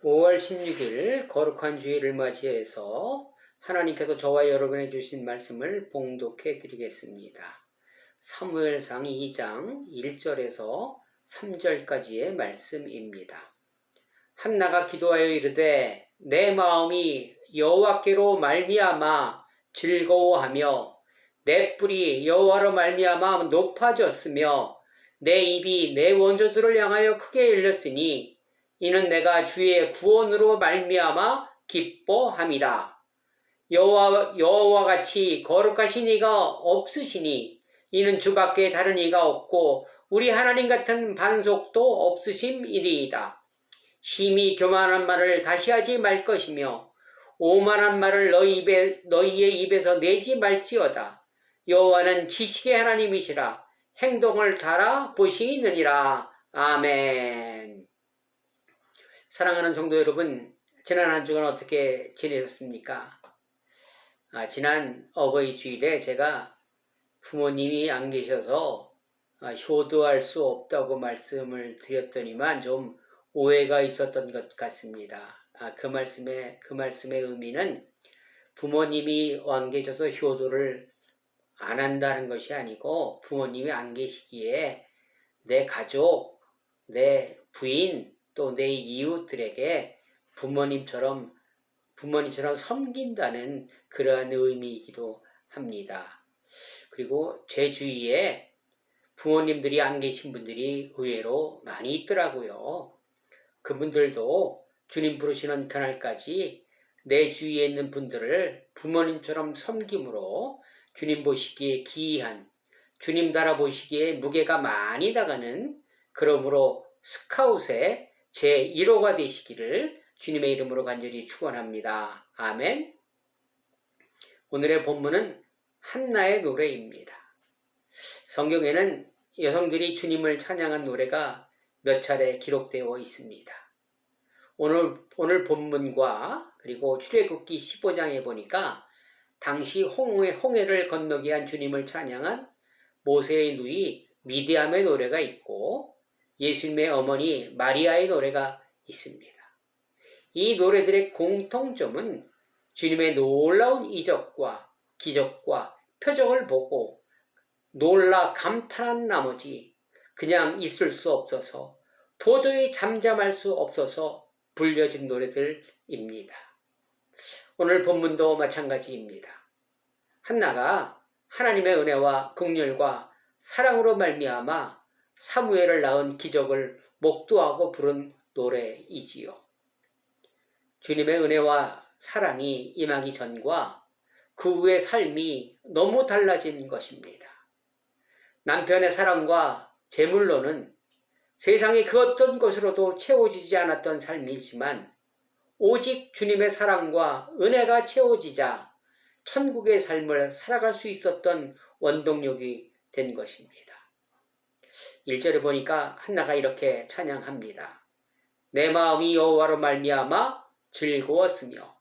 5월 16일 거룩한 주일을 맞이해서 하나님께서 저와 여러분에 주신 말씀을 봉독해 드리겠습니다. 사무엘상 2장 1절에서 3절까지의 말씀입니다. 한나가 기도하여 이르되 내 마음이 여호와께로 말미암아 즐거워하며 내 뿔이 여호와로 말미암아 높아졌으며 내 입이 내 원조들을 향하여 크게 열렸으니 이는 내가 주의 구원으로 말미암아 기뻐함이라. 여호와 같이 거룩하신 이가 없으시니 이는 주밖에 다른 이가 없고 우리 하나님 같은 반석도 없으심이리이다. 심히 교만한 말을 다시 하지 말 것이며 오만한 말을 너희의 입에서 내지 말지어다. 여호와는 지식의 하나님이시라. 행동을 달아보시느니라. 아멘. 사랑하는 성도 여러분, 지난 한 주간 어떻게 지내셨습니까? 지난 어버이 주일에 제가 부모님이 안 계셔서 효도할 수 없다고 말씀을 드렸더니만 좀 오해가 있었던 것 같습니다. 그 말씀의 의미는 부모님이 안 계셔서 효도를 안 한다는 것이 아니고 부모님이 안 계시기에 내 가족, 내 부인, 또 내 이웃들에게 부모님처럼 섬긴다는 그러한 의미이기도 합니다. 그리고 제 주위에 부모님들이 안 계신 분들이 의외로 많이 있더라고요. 그분들도 주님 부르시는 그날까지 내 주위에 있는 분들을 부모님처럼 섬김으로 주님 보시기에 기이한, 주님 달아보시기에 무게가 많이 나가는, 그러므로 스카웃의 제1호가 되시기를 주님의 이름으로 간절히 축원합니다. 아멘. 오늘의 본문은 한나의 노래입니다. 성경에는 여성들이 주님을 찬양한 노래가 몇 차례 기록되어 있습니다. 오늘 본문과 그리고 출애굽기 15장에 보니까 당시 홍해를 건너게 한 주님을 찬양한 모세의 누이 미디암의 노래가 있고 예수님의 어머니 마리아의 노래가 있습니다. 이 노래들의 공통점은 주님의 놀라운 이적과 기적과 표적을 보고 놀라 감탄한 나머지 그냥 있을 수 없어서 도저히 잠잠할 수 없어서 불려진 노래들입니다. 오늘 본문도 마찬가지입니다. 한나가 하나님의 은혜와 긍휼과 사랑으로 말미암아 사무엘을 낳은 기적을 목도하고 부른 노래이지요. 주님의 은혜와 사랑이 임하기 전과 그 후의 삶이 너무 달라진 것입니다. 남편의 사랑과 재물로는 세상의 그 어떤 것으로도 채워지지 않았던 삶이지만 오직 주님의 사랑과 은혜가 채워지자 천국의 삶을 살아갈 수 있었던 원동력이 된 것입니다. 1절에 보니까 한나가 이렇게 찬양합니다. 내 마음이 여호와로 말미암아 즐거웠으며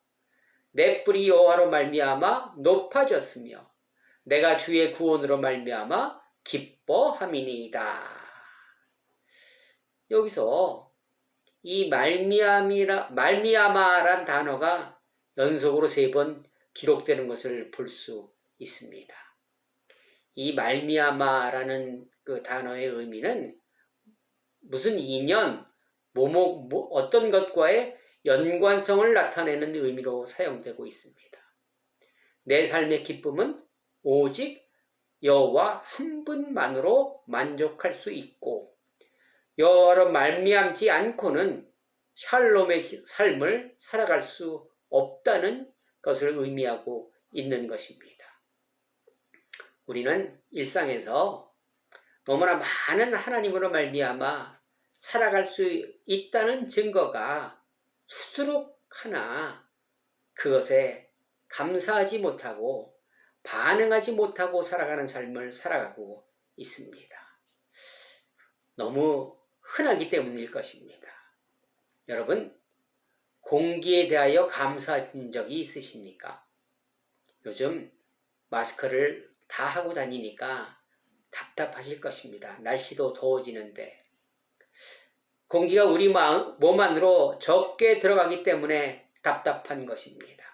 내 뿔이 여호와로 말미암아 높아졌으며 내가 주의 구원으로 말미암아 기뻐함이니이다. 여기서 이 말미암아란 단어가 연속으로 3번 기록되는 것을 볼 수 있습니다. 이 말미암아라는 그 단어의 의미는 무슨 인연, 어떤 것과의 연관성을 나타내는 의미로 사용되고 있습니다. 내 삶의 기쁨은 오직 여호와 한 분만으로 만족할 수 있고 여호와로 말미암지 않고는 샬롬의 삶을 살아갈 수 없다는 것을 의미하고 있는 것입니다. 우리는 일상에서 너무나 많은 하나님으로 말미암아 살아갈 수 있다는 증거가 수두룩 하나 그것에 감사하지 못하고 반응하지 못하고 살아가는 삶을 살아가고 있습니다. 너무 흔하기 때문일 것입니다. 여러분, 공기에 대하여 감사한 적이 있으십니까? 요즘 마스크를 다 하고 다니니까 답답하실 것입니다. 날씨도 더워지는데 공기가 우리 몸 안으로 적게 들어가기 때문에 답답한 것입니다.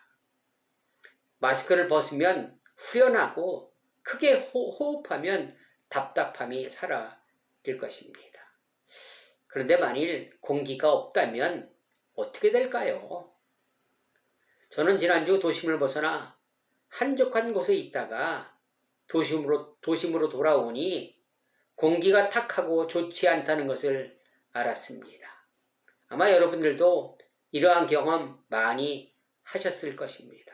마스크를 벗으면 후련하고 크게 호흡하면 답답함이 사라질 것입니다. 그런데 만일 공기가 없다면 어떻게 될까요? 저는 지난주 도심을 벗어나 한적한 곳에 있다가 도심으로 돌아오니 공기가 탁하고 좋지 않다는 것을 알았습니다. 아마 여러분들도 이러한 경험 많이 하셨을 것입니다.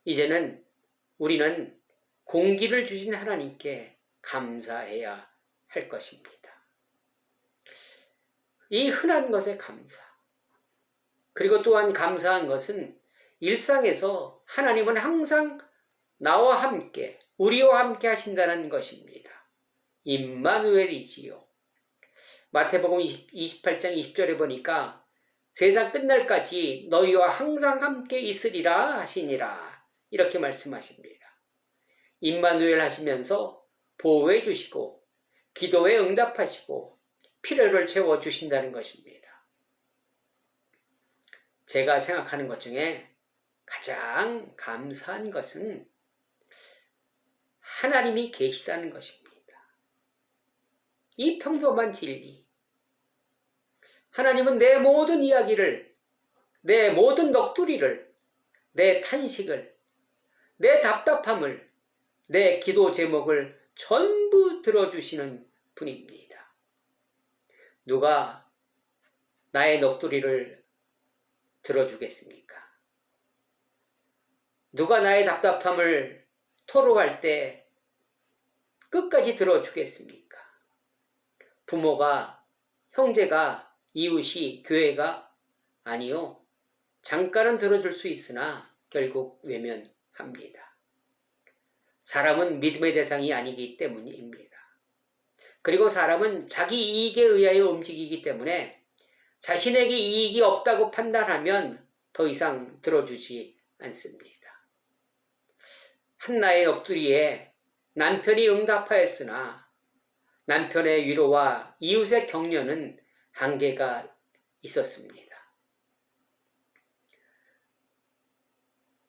이제는 우리는 공기를 주신 하나님께 감사해야 할 것입니다. 이 흔한 것에 감사. 그리고 또한 감사한 것은 일상에서 하나님은 항상 나와 함께, 우리와 함께 하신다는 것입니다. 임마누엘이지요. 마태복음 28장 20절에 보니까 세상 끝날까지 너희와 항상 함께 있으리라 하시니라. 이렇게 말씀하십니다. 임마누엘 하시면서 보호해 주시고 기도에 응답하시고 필요를 채워주신다는 것입니다. 제가 생각하는 것 중에 가장 감사한 것은 하나님이 계시다는 것입니다. 이 평범한 진리. 하나님은 내 모든 이야기를, 내 모든 넋두리를, 내 탄식을, 내 답답함을, 내 기도 제목을 전부 들어주시는 분입니다. 누가 나의 넋두리를 들어주겠습니까? 누가 나의 답답함을 토로할 때 끝까지 들어주겠습니까? 부모가, 형제가, 이웃이, 교회가 아니요. 잠깐은 들어줄 수 있으나 결국 외면합니다. 사람은 믿음의 대상이 아니기 때문입니다. 그리고 사람은 자기 이익에 의하여 움직이기 때문에 자신에게 이익이 없다고 판단하면 더 이상 들어주지 않습니다. 한나의 넋두리에 남편이 응답하였으나 남편의 위로와 이웃의 격려는 한계가 있었습니다.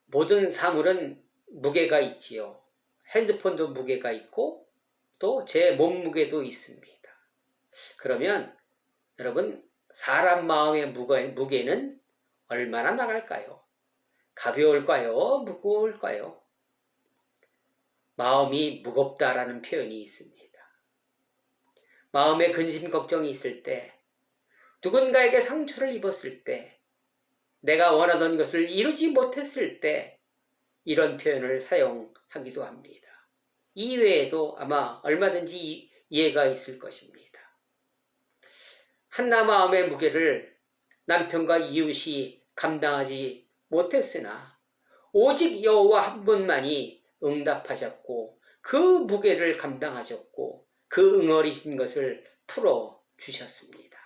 모든 사물은 무게가 있지요. 핸드폰도 무게가 있고 또 제 몸무게도 있습니다. 그러면 여러분 사람 마음의 무게는 얼마나 나갈까요? 가벼울까요? 무거울까요? 마음이 무겁다라는 표현이 있습니다. 마음에 근심 걱정이 있을 때, 누군가에게 상처를 입었을 때, 내가 원하던 것을 이루지 못했을 때 이런 표현을 사용하기도 합니다. 이외에도 아마 얼마든지 이해가 있을 것입니다. 한나 마음의 무게를 남편과 이웃이 감당하지 못했으나 오직 여호와 한 분만이 응답하셨고 그 무게를 감당하셨고 그 응어리신 것을 풀어주셨습니다.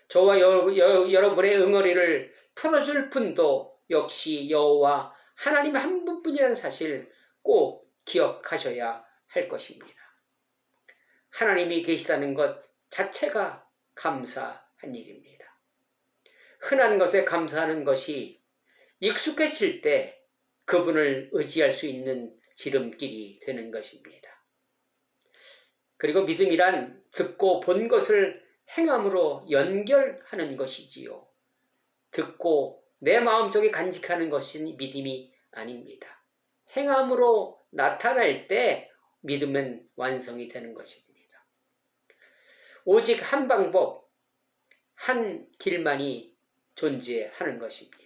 저와 여러분의 응어리를 풀어줄 분도 역시 여호와 하나님 한 분뿐이라는 사실 꼭 기억하셔야 할 것입니다. 하나님이 계시다는 것 자체가 감사한 일입니다. 흔한 것에 감사하는 것이 익숙해질 때 그분을 의지할 수 있는 지름길이 되는 것입니다. 그리고 믿음이란 듣고 본 것을 행함으로 연결하는 것이지요. 듣고 내 마음속에 간직하는 것은 믿음이 아닙니다. 행함으로 나타날 때 믿음은 완성이 되는 것입니다. 오직 한 방법, 한 길만이 존재하는 것입니다.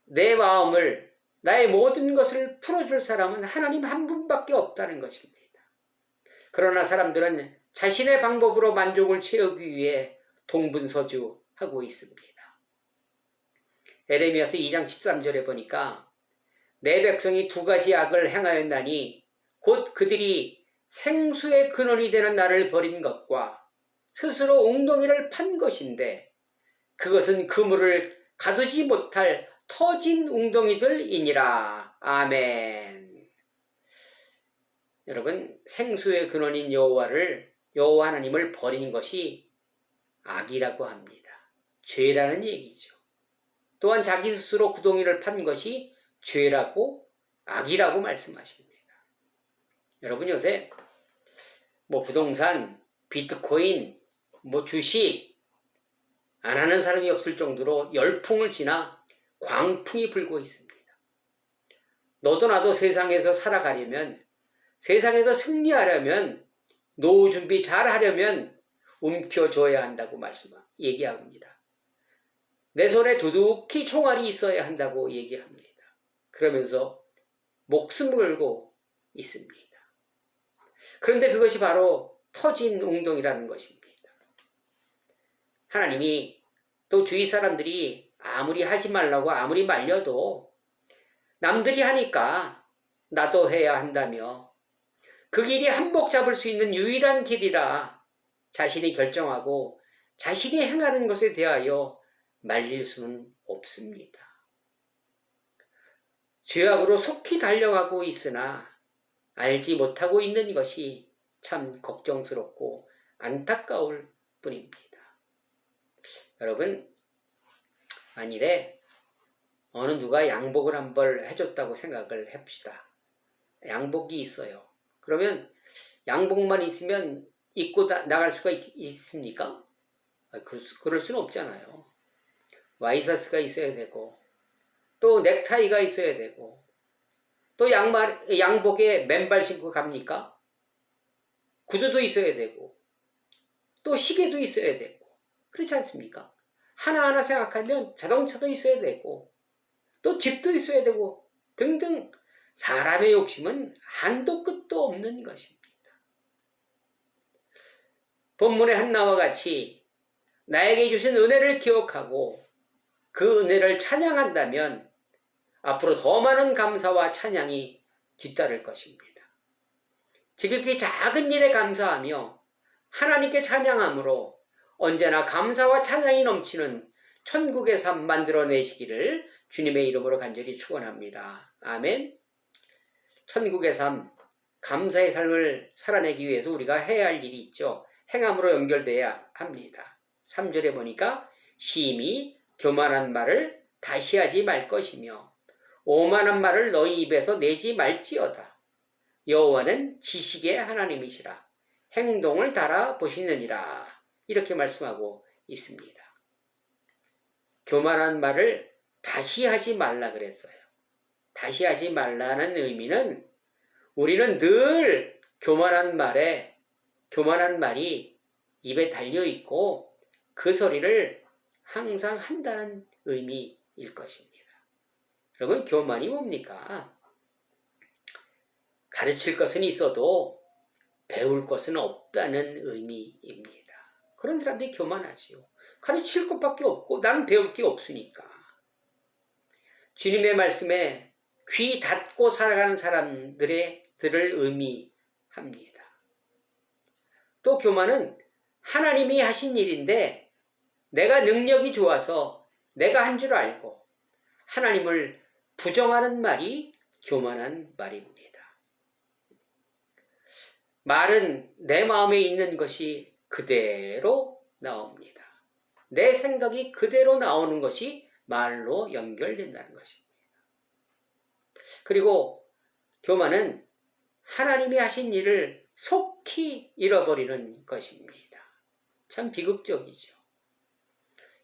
내 마음을, 나의 모든 것을 풀어줄 사람은 하나님 한 분밖에 없다는 것입니다. 그러나 사람들은 자신의 방법으로 만족을 채우기 위해 동분서주하고 있습니다. 에레미야서 2장 13절에 보니까 내 백성이 두 가지 악을 행하였나니 곧 그들이 생수의 근원이 되는 나를 버린 것과 스스로 웅덩이를 판 것인데 그것은 그물을 가두지 못할 터진 웅덩이들이니라. 아멘. 여러분, 생수의 근원인 여호와 하나님을 버리는 것이 악이라고 합니다. 죄라는 얘기죠. 또한 자기 스스로 구덩이를 판 것이 죄라고, 악이라고 말씀하십니다. 여러분, 요새 부동산, 비트코인, 주식 안 하는 사람이 없을 정도로 열풍을 지나 광풍이 불고 있습니다. 너도 나도 세상에서 살아가려면, 세상에서 승리하려면, 노후 준비 잘 하려면 움켜줘야 한다고 얘기합니다. 내 손에 두둑히 총알이 있어야 한다고 얘기합니다. 그러면서 목숨 걸고 있습니다. 그런데 그것이 바로 터진 웅덩이라는 것입니다. 하나님이 또 주위 사람들이 아무리 하지 말라고 아무리 말려도 남들이 하니까 나도 해야 한다며 그 길이 한몫 잡을 수 있는 유일한 길이라 자신이 결정하고 자신이 행하는 것에 대하여 말릴 수는 없습니다. 죄악으로 속히 달려가고 있으나 알지 못하고 있는 것이 참 걱정스럽고 안타까울 뿐입니다. 여러분, 만일에 어느 누가 양복을 한 벌 해줬다고 생각을 해봅시다. 양복이 있어요. 그러면 양복만 있으면 입고 나갈 수가 있습니까? 그럴 수는 없잖아요. 와이셔츠가 있어야 되고, 또 넥타이가 있어야 되고, 또 양복에 맨발 신고 갑니까? 구두도 있어야 되고, 또 시계도 있어야 되고, 그렇지 않습니까? 하나하나 생각하면 자동차도 있어야 되고, 또 집도 있어야 되고, 등등 사람의 욕심은 한도 끝도 없는 것입니다. 본문의 한나와 같이 나에게 주신 은혜를 기억하고 그 은혜를 찬양한다면 앞으로 더 많은 감사와 찬양이 뒤따를 것입니다. 지극히 작은 일에 감사하며 하나님께 찬양함으로 언제나 감사와 찬양이 넘치는 천국의 삶 만들어내시기를 주님의 이름으로 간절히 축원합니다. 아멘. 천국의 삶, 감사의 삶을 살아내기 위해서 우리가 해야 할 일이 있죠. 행함으로 연결돼야 합니다. 3절에 보니까 심히 교만한 말을 다시 하지 말 것이며 오만한 말을 너희 입에서 내지 말지어다. 여호와는 지식의 하나님이시라. 행동을 달아보시느니라. 이렇게 말씀하고 있습니다. 교만한 말을 다시 하지 말라 그랬어요. 다시 하지 말라는 의미는 우리는 늘 교만한 말이 입에 달려있고 그 소리를 항상 한다는 의미일 것입니다. 여러분, 교만이 뭡니까? 가르칠 것은 있어도 배울 것은 없다는 의미입니다. 그런 사람들이 교만하지요. 가르칠 것밖에 없고 난 배울 게 없으니까. 주님의 말씀에 귀 닫고 살아가는 사람들을 의미합니다. 또 교만은 하나님이 하신 일인데 내가 능력이 좋아서 내가 한 줄 알고 하나님을 부정하는 말이 교만한 말입니다. 말은 내 마음에 있는 것이 그대로 나옵니다. 내 생각이 그대로 나오는 것이 말로 연결된다는 것입니다. 그리고 교만은 하나님이 하신 일을 속히 잃어버리는 것입니다. 참 비극적이죠.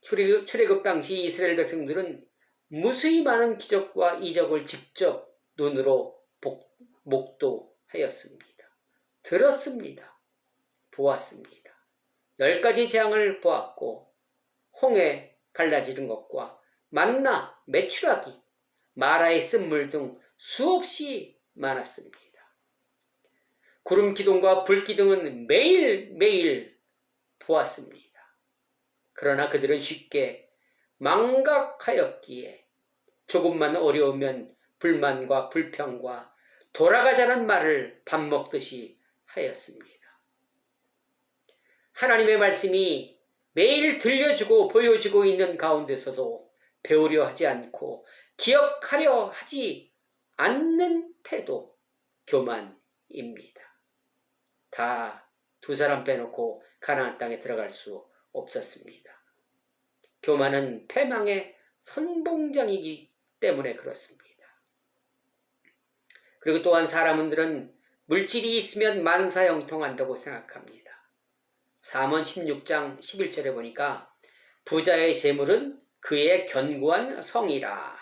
출애굽 당시 이스라엘 백성들은 무수히 많은 기적과 이적을 직접 눈으로 목도하였습니다. 들었습니다. 보았습니다. 10가지 재앙을 보았고 홍해 갈라지는 것과 만나, 메추라기, 마라의 쓴물 등 수없이 많았습니다. 구름 기둥과 불 기둥은 매일매일 보았습니다. 그러나 그들은 쉽게 망각하였기에 조금만 어려우면 불만과 불평과 돌아가자는 말을 밥 먹듯이 하였습니다. 하나님의 말씀이 매일 들려주고 보여지고 있는 가운데서도 배우려 하지 않고 기억하려 하지 않는 태도, 교만입니다. 입니다. 다 두 사람 빼놓고 가나안 땅에 들어갈 수 없었습니다. 교만은 패망의 선봉장이기 때문에 그렇습니다. 그리고 또한 사람들은 물질이 있으면 만사형통한다고 생각합니다. 잠언 16장 11절에 보니까 부자의 재물은 그의 견고한 성이라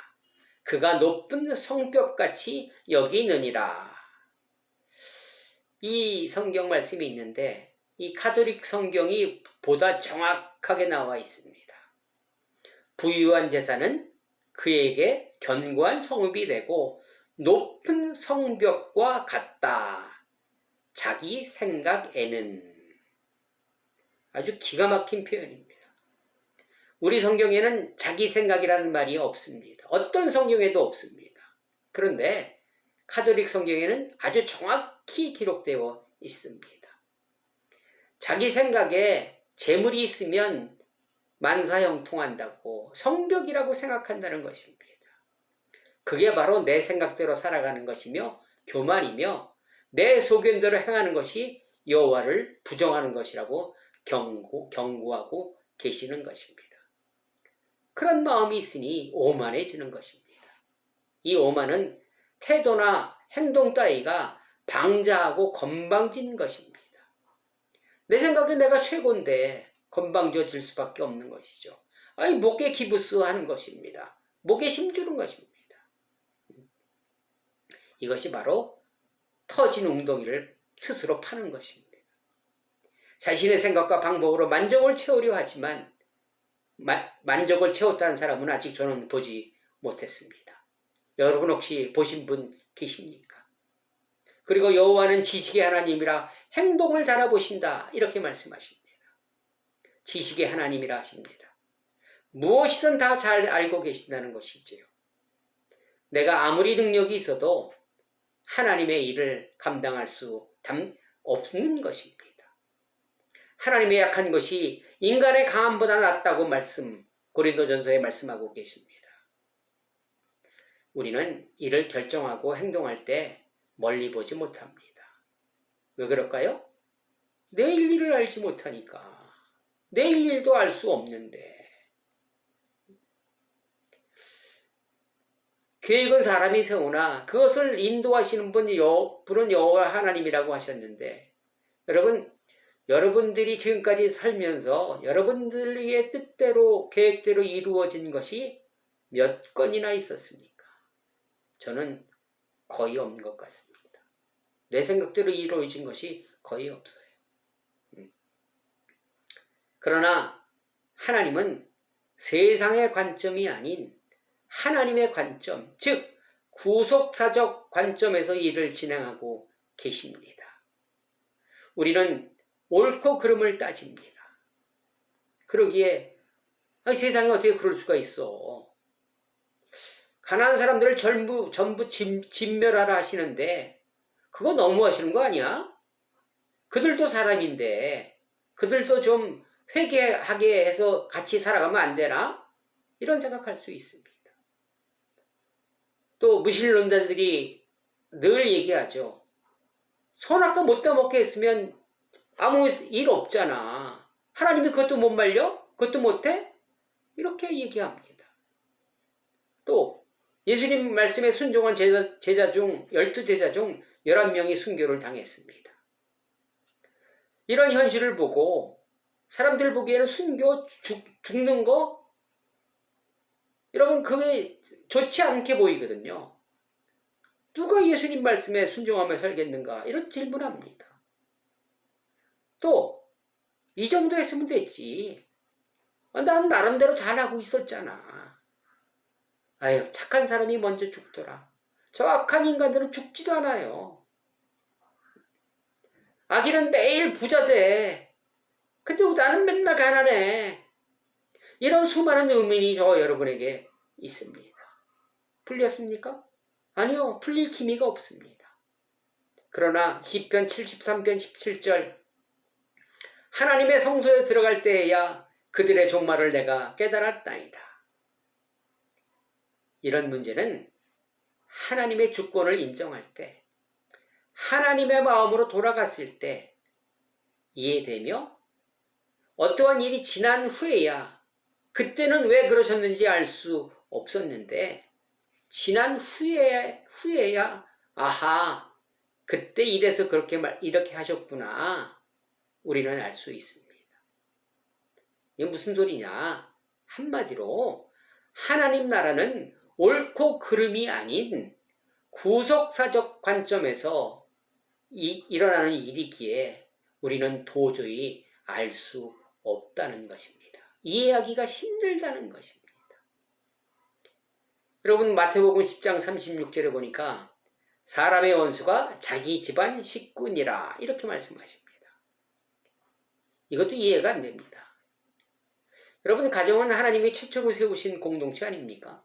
그가 높은 성벽같이 여기느니라. 이 성경 말씀이 있는데 이 가톨릭 성경이 보다 정확하게 나와 있습니다. 부유한 재산은 그에게 견고한 성읍이 되고 높은 성벽과 같다. 자기 생각에는. 아주 기가 막힌 표현입니다. 우리 성경에는 자기 생각이라는 말이 없습니다. 어떤 성경에도 없습니다. 그런데 가톨릭 성경에는 아주 정확히 기록되어 있습니다. 자기 생각에 재물이 있으면 만사형통한다고 성벽이라고 생각한다는 것입니다. 그게 바로 내 생각대로 살아가는 것이며 교만이며 내 소견대로 행하는 것이 여호와를 부정하는 것이라고 경고하고 계시는 것입니다. 그런 마음이 있으니 오만해지는 것입니다. 이 오만은 태도나 행동 따위가 방자하고 건방진 것입니다. 내 생각에 내가 최고인데 건방져질 수밖에 없는 것이죠. 아니 목에 기부스하는 것입니다. 목에 힘주는 것입니다. 이것이 바로 터진 웅덩이를 스스로 파는 것입니다. 자신의 생각과 방법으로 만족을 채우려 하지만 만족을 채웠다는 사람은 아직 저는 보지 못했습니다. 여러분 혹시 보신 분 계십니까? 그리고 여호와는 지식의 하나님이라 행동을 달아보신다 이렇게 말씀하십니다. 지식의 하나님이라 하십니다. 무엇이든 다 잘 알고 계신다는 것이지요. 내가 아무리 능력이 있어도 하나님의 일을 감당할 수 없는 것입니다. 하나님의 약한 것이 인간의 강함보다 낫다고 고린도전서에 말씀하고 계십니다. 우리는 이를 결정하고 행동할 때 멀리 보지 못합니다. 왜 그럴까요? 내일 일을 알지 못하니까. 내일 일도 알 수 없는데. 계획은 사람이 세우나 그것을 인도하시는 분은 여호와 하나님이라고 하셨는데 여러분들이 지금까지 살면서 여러분들의 뜻대로 계획대로 이루어진 것이 몇 건이나 있었습니까? 저는 거의 없는 것 같습니다. 내 생각대로 이루어진 것이 거의 없어요. 그러나 하나님은 세상의 관점이 아닌 하나님의 관점, 즉 구속사적 관점에서 일을 진행하고 계십니다. 우리는 옳고 그름을 따집니다. 그러기에 세상에 어떻게 그럴 수가 있어. 가난한 사람들을 전부 진멸하라 하시는데 그거 너무하시는 거 아니야? 그들도 사람인데 그들도 좀 회개하게 해서 같이 살아가면 안 되나? 이런 생각할 수 있습니다. 또 무신론자들이 늘 얘기하죠. 선악과 못 따먹게 했으면 아무 일 없잖아. 하나님이 그것도 못 말려? 그것도 못해? 이렇게 얘기합니다. 또 예수님 말씀에 순종한 제자 중 12제자 중 11명이 순교를 당했습니다. 이런 현실을 보고 사람들 보기에는 순교 죽는 거 여러분 그게 좋지 않게 보이거든요. 누가 예수님 말씀에 순종하며 살겠는가 이런 질문합니다. 또 이 정도 했으면 됐지. 난 나름대로 잘하고 있었잖아. 아유 착한 사람이 먼저 죽더라. 저 악한 인간들은 죽지도 않아요. 악인은 매일 부자 돼. 근데 나는 맨날 가난해. 이런 수많은 의문이 저 여러분에게 있습니다. 풀렸습니까? 아니요. 풀릴 기미가 없습니다. 그러나 시편 73편 17절 하나님의 성소에 들어갈 때에야 그들의 종말을 내가 깨달았나이다. 이런 문제는 하나님의 주권을 인정할 때 하나님의 마음으로 돌아갔을 때 이해되며 어떠한 일이 지난 후에야 그때는 왜 그러셨는지 알 수 없었는데 지난 후에야 아하 그때 이래서 이렇게 하셨구나 우리는 알 수 있습니다. 이게 무슨 소리냐? 한마디로 하나님 나라는 옳고 그름이 아닌 구속사적 관점에서 일어나는 일이기에 우리는 도저히 알 수 없다는 것입니다. 이해하기가 힘들다는 것입니다. 여러분 마태복음 10장 36절에 보니까 사람의 원수가 자기 집안 식구니라 이렇게 말씀하십니다. 이것도 이해가 안 됩니다. 여러분 가정은 하나님이 최초로 세우신 공동체 아닙니까?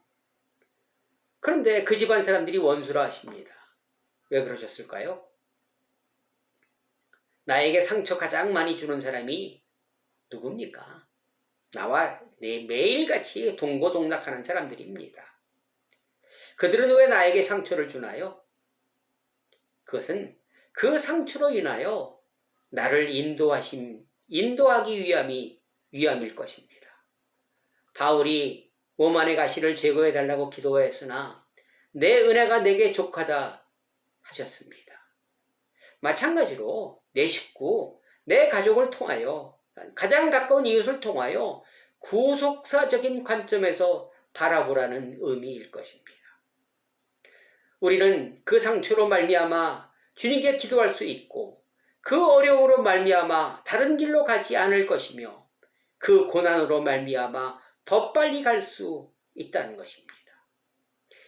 그런데 그 집안 사람들이 원수라 하십니다. 왜 그러셨을까요? 나에게 상처 가장 많이 주는 사람이 누굽니까? 나와 매일같이 동고동락하는 사람들입니다. 그들은 왜 나에게 상처를 주나요? 그것은 그 상처로 인하여 나를 인도하기 위함일 것입니다. 바울이 몸 안의 가시를 제거해달라고 기도했으나 내 은혜가 내게 족하다 하셨습니다. 마찬가지로 내 식구, 내 가족을 통하여 가장 가까운 이웃을 통하여 구속사적인 관점에서 바라보라는 의미일 것입니다. 우리는 그 상처로 말미암아 주님께 기도할 수 있고 그 어려움으로 말미암아 다른 길로 가지 않을 것이며 그 고난으로 말미암아 더 빨리 갈 수 있다는 것입니다.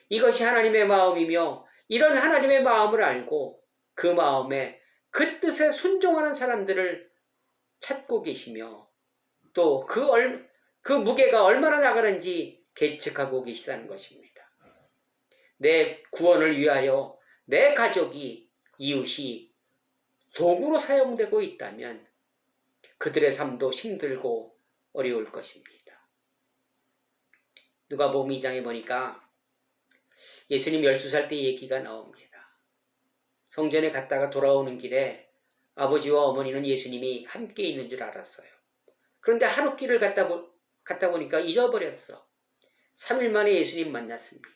이것이 하나님의 마음이며 이런 하나님의 마음을 알고 그 마음에 그 뜻에 순종하는 사람들을 찾고 계시며 또 그 무게가 얼마나 나가는지 계측하고 계시다는 것입니다. 내 구원을 위하여 내 가족이 이웃이 도구로 사용되고 있다면 그들의 삶도 힘들고 어려울 것입니다. 누가복음 2장에 보니까 예수님 12살 때 얘기가 나옵니다. 성전에 갔다가 돌아오는 길에 아버지와 어머니는 예수님이 함께 있는 줄 알았어요. 그런데 하루 길을 갔다 보니까 잊어버렸어. 3일 만에 예수님 만났습니다.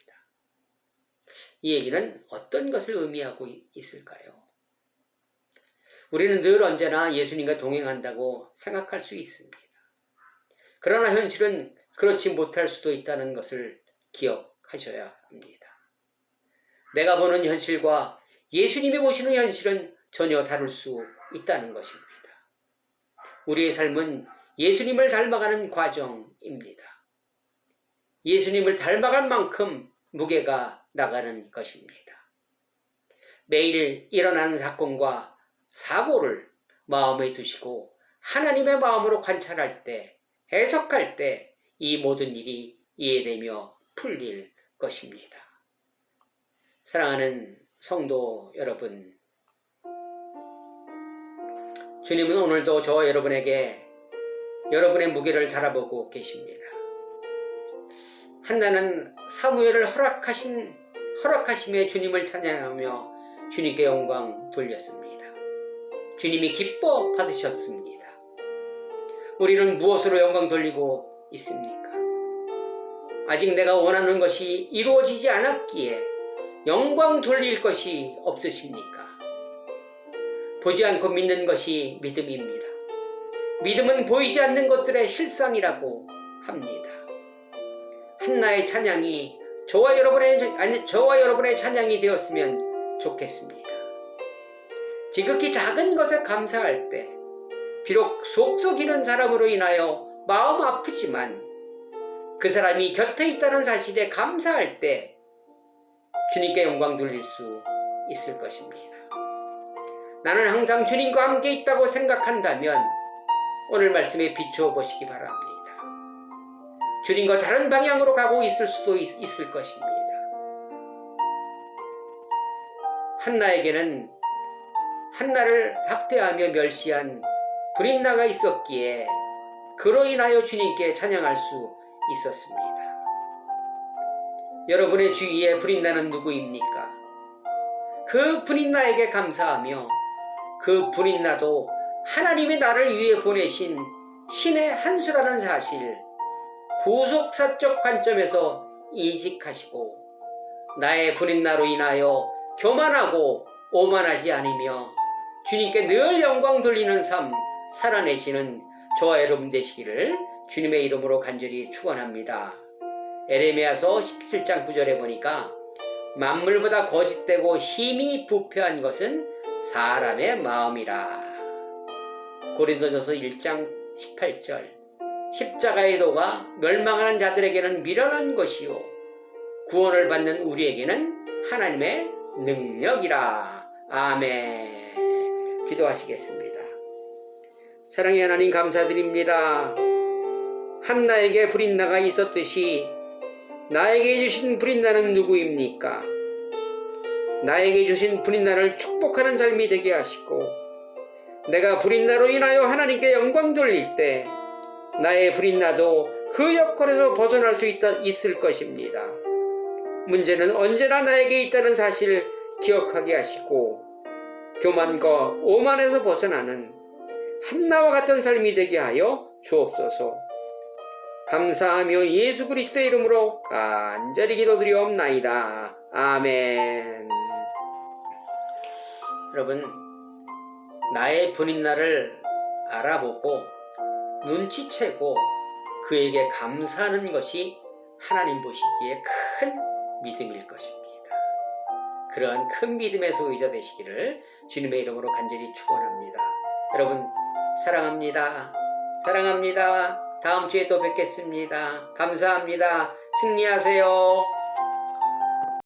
이 얘기는 어떤 것을 의미하고 있을까요? 우리는 늘 언제나 예수님과 동행한다고 생각할 수 있습니다. 그러나 현실은 그렇지 못할 수도 있다는 것을 기억하셔야 합니다. 내가 보는 현실과 예수님이 보시는 현실은 전혀 다를 수 있다는 것입니다. 우리의 삶은 예수님을 닮아가는 과정입니다. 예수님을 닮아갈 만큼 무게가 나가는 것입니다. 매일 일어나는 사건과 사고를 마음에 두시고 하나님의 마음으로 관찰할 때, 해석할 때 이 모든 일이 이해되며 풀릴 것입니다. 사랑하는 성도 여러분, 주님은 오늘도 저와 여러분에게 여러분의 무게를 달아보고 계십니다. 한나는 사무엘을 허락하심에 주님을 찬양하며 주님께 영광 돌렸습니다. 주님이 기뻐 받으셨습니다. 우리는 무엇으로 영광 돌리고 있습니까? 아직 내가 원하는 것이 이루어지지 않았기에 영광 돌릴 것이 없으십니까? 보지 않고 믿는 것이 믿음입니다. 믿음은 보이지 않는 것들의 실상이라고 합니다. 한나의 찬양이 저와 여러분의 찬양이 되었으면 좋겠습니다. 지극히 작은 것에 감사할 때, 비록 속 썩이는 사람으로 인하여 마음 아프지만 그 사람이 곁에 있다는 사실에 감사할 때 주님께 영광 돌릴 수 있을 것입니다. 나는 항상 주님과 함께 있다고 생각한다면 오늘 말씀에 비추어 보시기 바랍니다. 주님과 다른 방향으로 가고 있을 수도 있을 것입니다. 한나에게는 한나를 학대하며 멸시한 브린나가 있었기에 그로 인하여 주님께 찬양할 수 있었습니다. 여러분의 주위에 브린나는 누구입니까? 그 분인 나에게 감사하며 그 분인 나도 하나님이 나를 위해 보내신 신의 한 수라는 사실, 구속사적 관점에서 인식하시고 나의 분인 나로 인하여 교만하고 오만하지 않으며 주님께 늘 영광 돌리는 삶 살아내시는 저와 여러분 되시기를 주님의 이름으로 간절히 축원합니다. 에레미야서 17장 9절에 보니까 만물보다 거짓되고 힘이 부패한 것은 사람의 마음이라. 고린도전서 1장 18절 십자가의 도가 멸망하는 자들에게는 미련한 것이요 구원을 받는 우리에게는 하나님의 능력이라. 아멘. 기도하시겠습니다. 사랑의 하나님 감사드립니다. 한나에게 불인나가 있었듯이 나에게 주신 불인나는 누구입니까? 나에게 주신 불인나를 축복하는 삶이 되게 하시고 내가 불인나로 인하여 하나님께 영광 돌릴 때 나의 불인나도 그 역할에서 벗어날 수 있을 것입니다. 문제는 언제나 나에게 있다는 사실을 기억하게 하시고 교만과 오만에서 벗어나는 한나와 같은 삶이 되게 하여 주옵소서. 감사하며 예수 그리스도의 이름으로 간절히 기도드리옵나이다. 아멘. 여러분, 나의 불인나를 알아보고 눈치채고 그에게 감사하는 것이 하나님 보시기에 큰 믿음일 것입니다. 그러한 큰 믿음의 소유자 되시기를 주님의 이름으로 간절히 축원합니다. 여러분 사랑합니다. 사랑합니다. 다음 주에 또 뵙겠습니다. 감사합니다. 승리하세요.